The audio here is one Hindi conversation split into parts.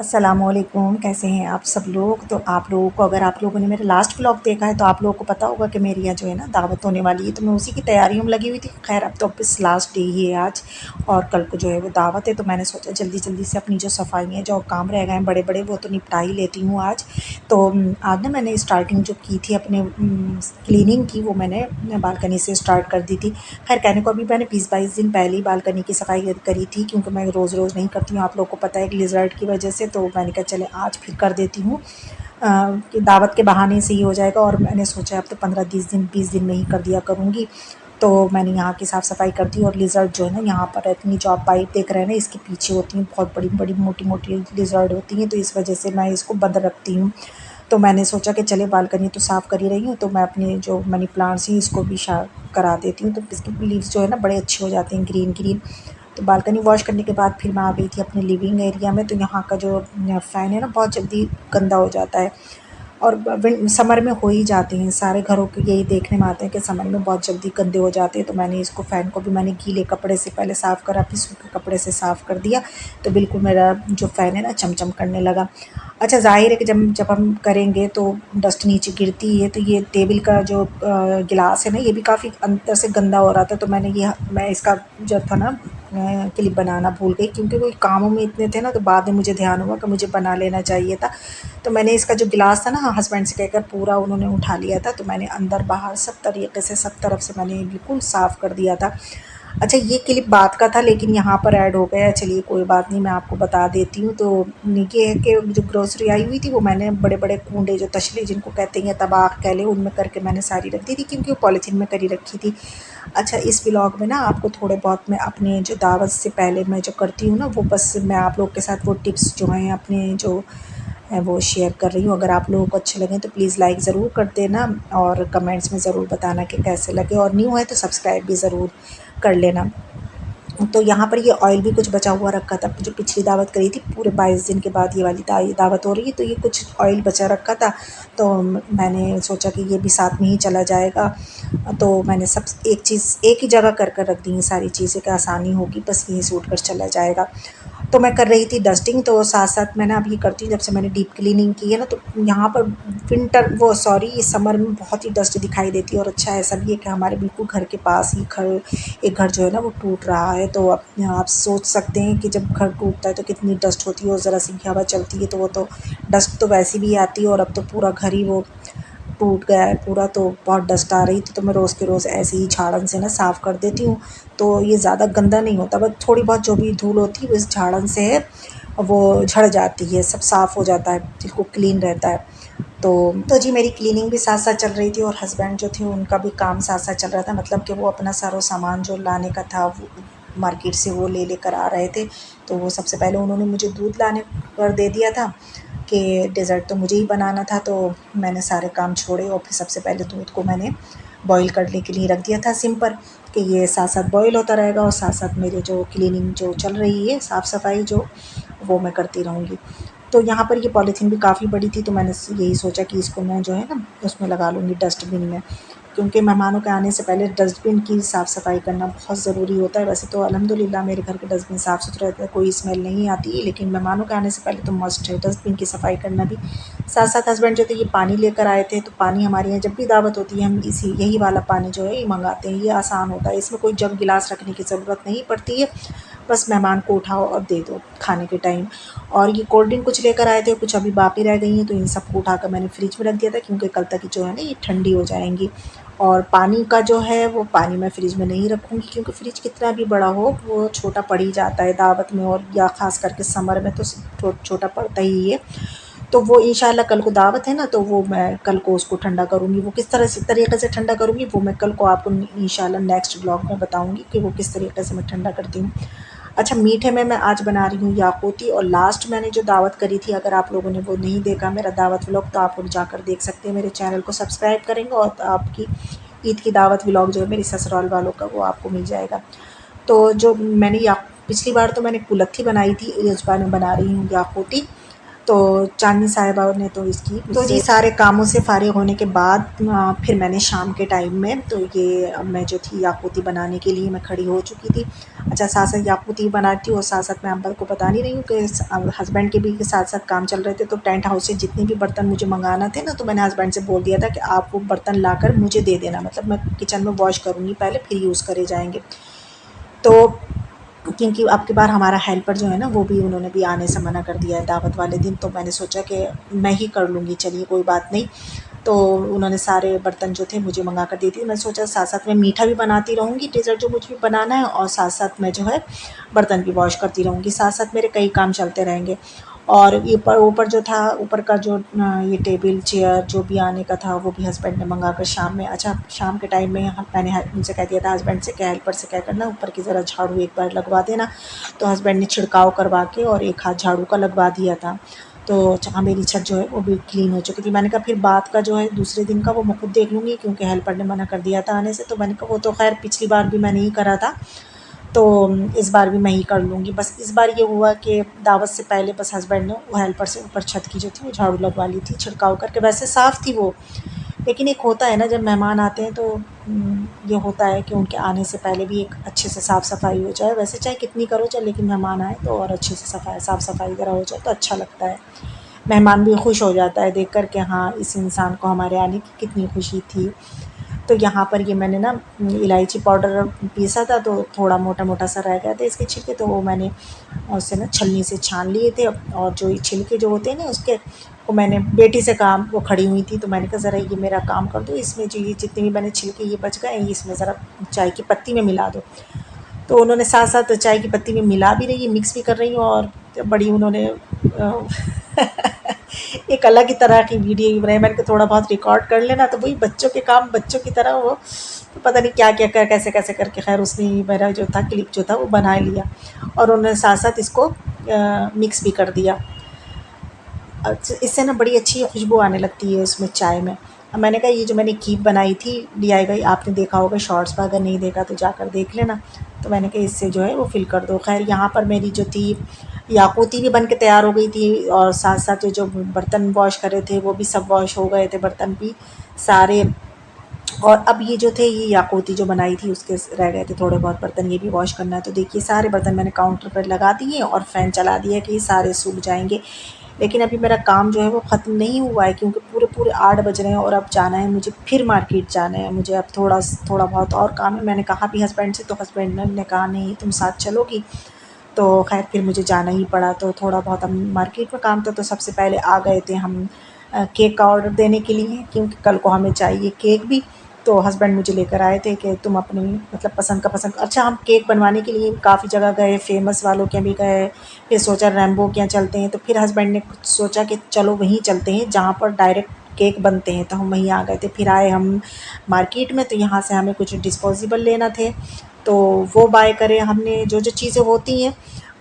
अस्सलामुअलैकुम, कैसे हैं आप सब लोग। तो आप लोगों को, अगर आप लोगों ने मेरा लास्ट व्लॉग देखा है तो आप लोगों को पता होगा कि मेरी यहाँ जो है ना दावत होने वाली है, तो मैं उसी की तैयारियों में लगी हुई थी। खैर अब तो बस लास्ट डे ही है आज, और कल को जो है वो दावत है, तो मैंने सोचा जल्दी जल्दी से अपनी जो सफाई है, जो काम रह गए हैं बड़े बड़े, वो तो निपटा ही लेती हूँ आज। तो आज ना मैंने स्टार्टिंग जो की थी अपने क्लीनिंग की, वो मैंने बालकनी से स्टार्ट कर दी थी। खैर कहने को अभी मैंने 20-22 दिन पहले ही बालकनी की सफाई करी थी, क्योंकि मैं रोज़ रोज़ नहीं करती हूँ, आप लोग को पता है कि लिजर्ट की वजह से। तो मैंने कहा चले आज फिर कर देती हूँ, कि दावत के बहाने से ही हो जाएगा। और मैंने सोचा अब तो 15-20 दिन में ही कर दिया करूँगी। तो मैंने यहाँ की साफ़ सफाई कर दी। और लिजर्ट जो है ना, यहाँ पर इतनी जो आप पाइप देख रहे हैं ना, इसके पीछे होती हैं बहुत बड़ी बड़ी मोटी मोटी लिजर्ट होती हैं, तो इस वजह से मैं इसको बंद रखती हूँ। तो मैंने सोचा कि चले बालकनी तो साफ़ कर ही रही हूँ, तो मैं अपने जो मनी प्लांट्स हैं इसको भी करा देती हूँ। तो इसके लीव्स जो है ना बड़े अच्छे हो जाते हैं, ग्रीन ग्रीन। तो बालकनी वॉश करने के बाद फिर मैं आ गई थी अपने लिविंग एरिया में। तो यहाँ का जो फ़ैन है ना, बहुत जल्दी गंदा हो जाता है, और समर में हो ही जाते हैं, सारे घरों के यही देखने में आते हैं कि समर में बहुत जल्दी गंदे हो जाते हैं। तो मैंने इसको, फ़ैन को भी मैंने गीले कपड़े से पहले साफ़ करा, फिर सूखे कपड़े से साफ़ कर दिया। तो बिल्कुल मेरा जो फ़ैन है ना चमचम करने लगा। अच्छा, ज़ाहिर है कि जब जब हम करेंगे तो डस्ट नीचे गिरती है। तो ये टेबल का जो गिलास है ना, ये भी काफ़ी अंदर से गंदा हो रहा था। तो मैं इसका जो था ना क्लिप बनाना भूल गई, क्योंकि वो कामों में इतने थे ना, तो बाद में मुझे ध्यान हुआ कि मुझे बना लेना चाहिए था। तो मैंने इसका जो गिलास था ना, हस्बैंड से कहकर पूरा उन्होंने उठा लिया था। तो मैंने अंदर बाहर सब तरीके से, सब तरफ से मैंने बिल्कुल साफ़ कर दिया था। अच्छा, ये क्लिप बात का था लेकिन यहाँ पर ऐड हो गया है, चलिए कोई बात नहीं, मैं आपको बता देती हूँ। तो ये है कि जो ग्रोसरी आई हुई थी, वो मैंने बड़े बड़े कूंडे, जो तसले जिनको कहते हैं, तबाख कह लें, उनमें करके मैंने सारी रख दी थी, क्योंकि वो पॉलीथीन में करी रखी थी। अच्छा, इस व्लॉग में ना आपको थोड़े बहुत मैं अपने जो दावत से पहले मैं जो करती हूँ ना, वो बस मैं आप लोग के साथ वो टिप्स जो हैं अपने जो वो शेयर कर रही हूँ। अगर आप लोगों को अच्छे लगें तो प्लीज़ लाइक ज़रूर कर देना, और कमेंट्स में ज़रूर बताना कि कैसे लगे, और न्यू है तो सब्सक्राइब भी ज़रूर कर लेना। तो यहाँ पर ये ऑयल भी कुछ बचा हुआ रखा था, जो पिछली दावत करी थी, पूरे 22 दिन के बाद ये वाली दावत हो रही है, तो ये कुछ ऑयल बचा रखा था। तो मैंने सोचा कि ये भी साथ में ही चला जाएगा। तो मैंने सब एक चीज़ एक ही जगह कर कर रख दी हैं सारी चीज़ें, कि आसानी होगी, बस यही सूट कर चला जाएगा। तो मैं कर रही थी डस्टिंग, तो साथ साथ मैं ना अभी करती हूँ, जब से मैंने डीप क्लीनिंग की है ना, तो यहाँ पर इस समर में बहुत ही डस्ट दिखाई देती है। और अच्छा ऐसा भी है कि हमारे बिल्कुल घर के पास ही एक घर जो है ना वो टूट रहा है। तो आप सोच सकते हैं कि जब घर टूटता है तो कितनी डस्ट होती है, और ज़रा सी भी हवा चलती है तो वो तो डस्ट तो वैसे भी आती है, और अब तो पूरा घर ही वो टूट गया है पूरा, तो बहुत डस्ट आ रही थी। तो मैं रोज़ के रोज़ ऐसे ही झाड़न से ना साफ़ कर देती हूँ। तो ये ज़्यादा गंदा नहीं होता, बस थोड़ी बहुत जो भी धूल होती है वो इस झाड़न से है, वो झड़ जाती है, सब साफ़ हो जाता है, बिल्कुल क्लीन रहता है। तो जी मेरी क्लीनिंग भी साथ साथ चल रही थी, और हस्बैंड जो थे उनका भी काम साथ साथ चल रहा था। मतलब कि वो अपना सारा सामान जो लाने का था, वो मार्केट से वो लेकर आ रहे थे। तो वो सबसे पहले उन्होंने मुझे दूध लाने पर दे दिया था, कि डेज़र्ट तो मुझे ही बनाना था। तो मैंने सारे काम छोड़े, और फिर सबसे पहले दूध को मैंने बॉईल करने के लिए रख दिया था सिम पर, कि ये साथ साथ बॉईल होता रहेगा, और साथ साथ मेरे जो क्लीनिंग जो चल रही है, साफ़ सफाई जो, वो मैं करती रहूँगी। तो यहाँ पर ये पॉलीथीन भी काफ़ी बड़ी थी, तो मैंने यही सोचा कि इसको मैं जो है ना उसमें लगा लूँगी, डस्टबिन में, क्योंकि मेहमानों के आने से पहले डस्टबिन की साफ़ सफाई करना बहुत ज़रूरी होता है। वैसे तो अल्हम्दुलिल्लाह मेरे घर के डस्टबिन साफ़ सुथरे रहते हैं, कोई स्मेल नहीं आती है, लेकिन मेहमानों के आने से पहले तो मस्ट है डस्टबिन की सफाई करना भी। साथ साथ हस्बैंड जो थे ये पानी लेकर आए थे, तो पानी हमारे यहाँ जब भी दावत होती है हम यही वाला पानी जो है ये मंगाते हैं। ये आसान होता है, इसमें कोई जग गिलास रखने की ज़रूरत नहीं पड़ती है, बस मेहमान को उठाओ और दे दो खाने के टाइम। और ये कोल्ड ड्रिंक कुछ लेकर आए थे, कुछ अभी बाकी रह गई हैं, तो इन सबको उठाकर मैंने फ्रिज में रख दिया था, क्योंकि कल तक जो है ना ये ठंडी हो जाएंगी। और पानी का जो है वो पानी मैं फ्रिज में नहीं रखूँगी, क्योंकि फ्रिज कितना भी बड़ा हो वो छोटा पड़ ही जाता है दावत में, और या ख़ास करके समर में तो छोटा पड़ता ही है। तो वो इंशाल्लाह कल को दावत है ना, तो वो मैं कल को उसको ठंडा करूँगी। वो किस तरीके से ठंडा करूँगी, वो मैं कल को आपको इंशाल्लाह नेक्स्ट ब्लॉग में बताऊँगी कि वो किस तरीके से मैं ठंडा करती हूँ। अच्छा, मीठे में मैं आज बना रही हूँ याकूती। और लास्ट मैंने जो दावत करी थी, अगर आप लोगों ने वो नहीं देखा मेरा दावत व्लॉग, तो आप लोग जाकर देख सकते हैं। मेरे चैनल को सब्सक्राइब करेंगे, और आपकी ईद की दावत व्लॉग जो है मेरी ससुराल वालों का, वो आपको मिल जाएगा। तो जो मैंने या पिछली बार तो मैंने कुलत्थी बनाई थी, इस बार मैं बना रही हूँ याकूती। तो चांदनी साहिबा ने तो इसकी तो जी सारे कामों से फ़ारिग होने के बाद फिर मैंने शाम के टाइम में तो ये मैं जो थी याकूती बनाने के लिए मैं खड़ी हो चुकी थी। अच्छा साथ-साथ याकूती बनाती हूँ और साथ-साथ मैं अब्बा को बता नहीं रही हूँ कि हस्बैंड के भी साथ-साथ काम चल रहे थे, तो टेंट हाउस से जितने भी बर्तन मुझे मँगाना थे ना, तो मैंने हस्बैंड से बोल दिया था कि आप वो बर्तन लाकर मुझे दे देना, मतलब मैं किचन में वॉश करूँगी पहले फिर यूज़ करे जाएँगे। तो क्योंकि अब की बार हमारा हेल्पर जो है ना वो भी उन्होंने भी आने से मना कर दिया है दावत वाले दिन, तो मैंने सोचा कि मैं ही कर लूँगी, चलिए कोई बात नहीं। तो उन्होंने सारे बर्तन जो थे मुझे मंगा कर दे दिए। मैंने सोचा साथ-साथ मैं मीठा भी बनाती रहूँगी, डेज़र्ट जो मुझे भी बनाना है, और साथ-साथ मैं जो है बर्तन भी वॉश करती रहूँगी, साथ-साथ मेरे कई काम चलते रहेंगे। और ऊपर ऊपर जो था, ऊपर का जो ये टेबल चेयर जो भी आने का था वो भी हस्बैंड ने मंगा कर शाम में, अच्छा शाम के टाइम में मैंने उनसे कह दिया था हस्बैंड से कि हेल्पर से क्या करना ऊपर की ज़रा झाड़ू एक बार लगवा देना। तो हस्बैंड ने छिड़काव करवा के और एक हाथ झाड़ू का लगवा दिया था। तो जहाँ मेरी छत जो है वो भी क्लीन हो चुकी थी। मैंने कहा फिर बात का जो है दूसरे दिन का वो मैं खुद देख लूँगी, क्योंकि हेल्पर ने मना कर दिया था आने से। तो मैंने कहा वो तो ख़ैर पिछली बार भी मैंने ही करा था, तो इस बार भी मैं ही कर लूँगी। बस इस बार ये हुआ कि दावत से पहले बस हस्बैंड ने वो हेल्पर से ऊपर छत की जो थी वो झाड़ू लगवा ली थी, छिड़काव करके। वैसे साफ़ थी वो, लेकिन एक होता है ना जब मेहमान आते हैं तो ये होता है कि उनके आने से पहले भी एक अच्छे से साफ़-सफ़ाई हो जाए। वैसे चाहे कितनी करो चाहे, लेकिन मेहमान आए तो और अच्छे से साफ़-सफ़ाई ज़रा हो जाए तो अच्छा लगता है। मेहमान भी खुश हो जाता है देख कर के हाँ, इस इंसान को हमारे आने की कितनी खुशी थी। तो यहाँ पर ये मैंने ना इलायची पाउडर पीसा था, तो थोड़ा मोटा-मोटा सा रह गया था इसके छिलके, तो वो मैंने उसे ना छलनी से छान लिए थे, और जो ये छिलके जो होते हैं ना उसके, वो मैंने बेटी से कहा, वो खड़ी हुई थी तो मैंने कहा ज़रा ये मेरा काम कर दो, इसमें जो ये जितने भी मैंने छिलके ये बच गए हैं इसमें ज़रा चाय की पत्ती में मिला दो। तो उन्होंने साथ-साथ चाय की पत्ती में मिला भी रही हैं, मिक्स भी कर रही हैं, और बड़ी उन्होंने एक अलग ही तरह की वीडियो भी बनाई। मैंने कहा थोड़ा बहुत रिकॉर्ड कर लेना, तो वही बच्चों के काम बच्चों की तरह वो तो पता नहीं क्या-क्या कर कैसे-कैसे करके ख़ैर उसने मेरा जो था क्लिप जो था वो बना लिया, और उन्होंने साथ-साथ इसको मिक्स भी कर दिया। इससे ना बड़ी अच्छी खुशबू आने लगती है उसमें चाय में। अब मैंने कहा ये जो मैंने कीप बनाई थी डीआईवाई, आपने देखा होगा शॉर्ट्स में, अगर नहीं देखा तो जाकर देख लेना। तो मैंने कहा इससे जो है वो फ़िल कर दो। ख़ैर यहाँ पर मेरी जो थी याकूती भी बन के तैयार हो गई थी, और साथ-साथ जो बर्तन वॉश करे थे वो भी सब वॉश हो गए थे, बर्तन भी सारे। और अब ये जो थे ये याकूती जो बनाई थी उसके रह गए थे थोड़े बहुत बर्तन, ये भी वॉश करना है। तो देखिए सारे बर्तन मैंने काउंटर पर लगा दिए और फ़ैन चला दिया कि ये सारे सूख जाएँगे। लेकिन अभी मेरा काम जो है वो ख़त्म नहीं हुआ है, क्योंकि पूरे-पूरे 8 बज रहे हैं और अब जाना है मुझे, फिर मार्केट जाना है मुझे। अब थोड़ा बहुत और काम है। मैंने कहा भी हस्बैंड से, तो हस्बैंड ने कहा नहीं तुम साथ चलोगी, तो ख़ैर फिर मुझे जाना ही पड़ा। तो थोड़ा बहुत हम मार्केट में काम था, तो सबसे पहले आ गए थे हम केक का ऑर्डर देने के लिए, क्योंकि कल को हमें चाहिए केक भी। तो हस्बैंड मुझे लेकर आए थे कि तुम अपनी मतलब पसंद अच्छा, हम केक बनवाने के लिए काफ़ी जगह गए, फ़ेमस वालों के भी गए, फिर सोचा रैम्बो के यहाँ चलते हैं, तो फिर हस्बैंड ने सोचा कि चलो वहीं चलते हैं जहाँ पर डायरेक्ट केक बनते हैं, तो हम वहीं आ गए थे। फिर आए हम मार्केट में, तो यहाँ से हमें कुछ डिस्पोज़ेबल लेना थे, तो वो बाय करे हमने, जो-जो चीज़ें होती हैं।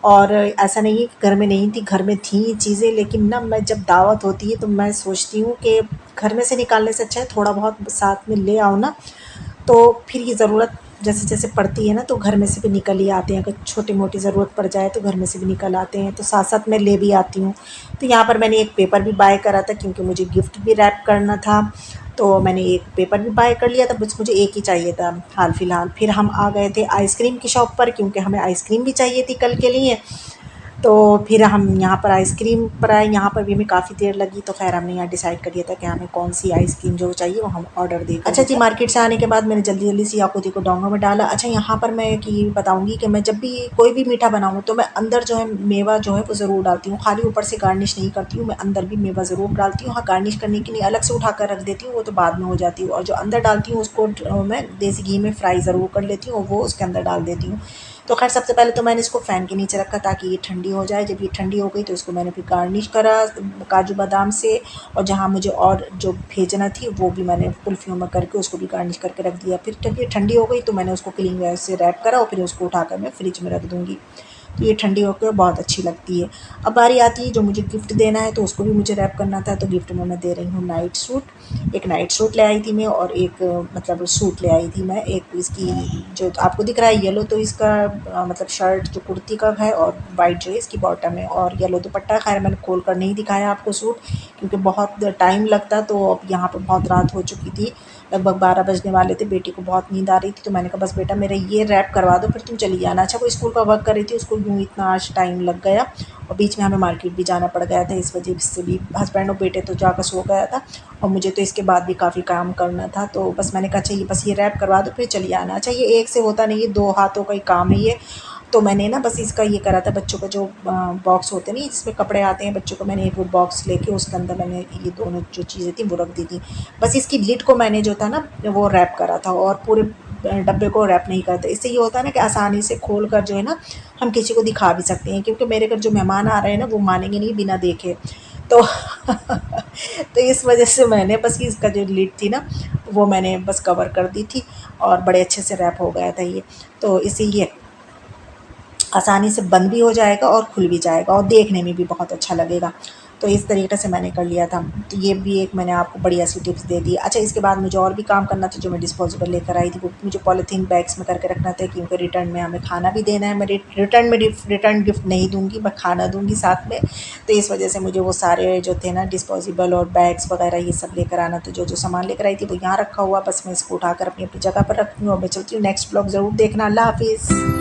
और ऐसा नहीं है कि घर में नहीं थी, घर में थी चीज़ें, लेकिन ना मैं जब दावत होती है तो मैं सोचती हूँ कि घर में से निकालने से अच्छा है थोड़ा बहुत साथ में ले आओ ना, तो फिर ये ज़रूरत जैसे-जैसे पड़ती है ना तो घर में से भी निकल ही आते हैं। अगर छोटी-मोटी ज़रूरत पड़ जाए तो घर में से भी निकल आते हैं, तो साथ-साथ मैं ले भी आती हूँ। तो यहाँ पर मैंने एक पेपर भी बाय करा था, क्योंकि मुझे गिफ्ट भी रैप करना था, तो मैंने एक पेपर भी बाय कर लिया था, बस मुझे एक ही चाहिए था हाल-फिलहाल। फिर हम आ गए थे आइसक्रीम की शॉप पर, क्योंकि हमें आइसक्रीम भी चाहिए थी कल के लिए। तो फिर हम यहाँ पर आइसक्रीम पर आए, यहाँ पर भी हमें काफ़ी देर लगी, तो ख़ैर हमने यहाँ डिसाइड कर लिया था कि हमें कौन-सी आइसक्रीम जो चाहिए वो हम ऑर्डर देकर अच्छा जी, मार्केट से आने के बाद मैंने जल्दी-जल्दी से याकूती को डोंगों में डाला। अच्छा यहाँ पर मैं एक ये बताऊँगी कि मैं जब भी कोई भी मीठा बनाऊँ तो मैं अंदर जो है मेवा जो है वो ज़रूर डालती हूँ, खाली ऊपर से गार्निश नहीं करती हूँ, मैं अंदर भी मेवा ज़रूर डालती हूँ। हाँ, गार्निश करने के लिए अलग से उठा कर रख देती हूँ, वो तो बाद में हो जाती है, और जो अंदर डालती हूँ उसको मैं देसी घी में फ्राई ज़रूर कर लेती हूँ और वो उसके अंदर डाल देती हूँ। तो ख़ैर सबसे पहले तो मैंने इसको फ़ैन के नीचे रखा ताकि ये ठंडी हो जाए। जब ये ठंडी हो गई तो इसको मैंने फिर गार्निश करा काजू बादाम से, और जहाँ मुझे और जो भेजना थी वो भी मैंने कुल्फ़ियों में करके उसको भी गार्निश करके रख दिया। फिर जब ये ठंडी हो गई तो मैंने उसको क्लीन से रैप करा और फिर उसको उठाकर मैं फ्रिज में रख दूँगी। तो ये ठंडी होकर बहुत अच्छी लगती है। अब बारी आती है जो मुझे गिफ्ट देना है, तो उसको भी मुझे रैप करना था। तो गिफ्ट में मैं दे रही हूँ नाइट सूट। एक नाइट सूट ले आई थी मैं, और एक मतलब सूट ले आई थी मैं। एक इसकी जो आपको दिख रहा है येलो, तो इसका मतलब शर्ट जो कुर्ती का है, और वाइट जो है इसकी बॉटम है, और येलो दुपट्टा। खैर मैंने खोल कर नहीं दिखाया आपको सूट, क्योंकि बहुत टाइम लगता। तो अब यहाँ पर बहुत रात हो चुकी थी, लगभग 12 बजने वाले थे। बेटी को बहुत नींद आ रही थी, तो मैंने कहा बस बेटा मेरा ये रैप करवा दो, फिर तुम चली जाना। अच्छा वो स्कूल का वर्क कर रही थी, उसको यूँ इतना आज टाइम लग गया, और बीच में हमें मार्केट भी जाना पड़ गया था। इस वजह से भी हस्बैंड और बेटे तो जाकर सो गया था, और मुझे तो इसके बाद भी काफ़ी काम करना था। तो बस मैंने कहा चाहिए बस ये रैप करवा दो, फिर चली आना। अच्छा ये एक से होता नहीं है, 2 हाथों का ही काम है ये। तो मैंने ना बस इसका ये करा था, बच्चों का जो बॉक्स होते हैं नहीं जिसमें कपड़े आते हैं बच्चों को, मैंने एक वो बॉक्स लेके उसके अंदर मैंने ये दोनों जो चीज़ें थी वो रख दी थी। बस इसकी लिड को मैंने जो था ना वो रैप करा था, और पूरे डब्बे को रैप नहीं करते। इससे ये होता है ना कि आसानी से खोल कर जो है ना हम किसी को दिखा भी सकते हैं, क्योंकि मेरे घर जो मेहमान आ रहे हैं ना वो मानेंगे नहीं बिना देखे। तो तो इस वजह से मैंने बस इसका जो लिड थी ना वो मैंने बस कवर कर दी थी, और बड़े अच्छे से रैप हो गया था ये। तो इसीलिए आसानी से बंद भी हो जाएगा और खुल भी जाएगा, और देखने में भी बहुत अच्छा लगेगा। तो इस तरीके से मैंने कर लिया था। तो ये भी एक मैंने आपको बढ़िया सी टिप्स दे दी। अच्छा इसके बाद मुझे और भी काम करना था, जो मैं डिस्पोजेबल लेकर आई थी वो मुझे पॉलीथीन बैग्स में करके रखना था, क्योंकि रिटर्न में हमें खाना भी देना है। मैं रिटर्न में रिटर्न गिफ्ट नहीं दूँगी, मैं खाना दूँगी साथ में। तो इस वजह से मुझे वो सारे जो थे ना डिस्पोजेबल और बैग्स वगैरह ये सब लेकर आना। तो जो सामान लेकर आई थी वो यहाँ रखा हुआ, बस मैं इसको उठाकर अपनी अपनी जगह पर रखती हूँ, और मैं चलती हूँ। नेक्स्ट ब्लॉग ज़रूर देखना। अल्लाह हाफ़िज़।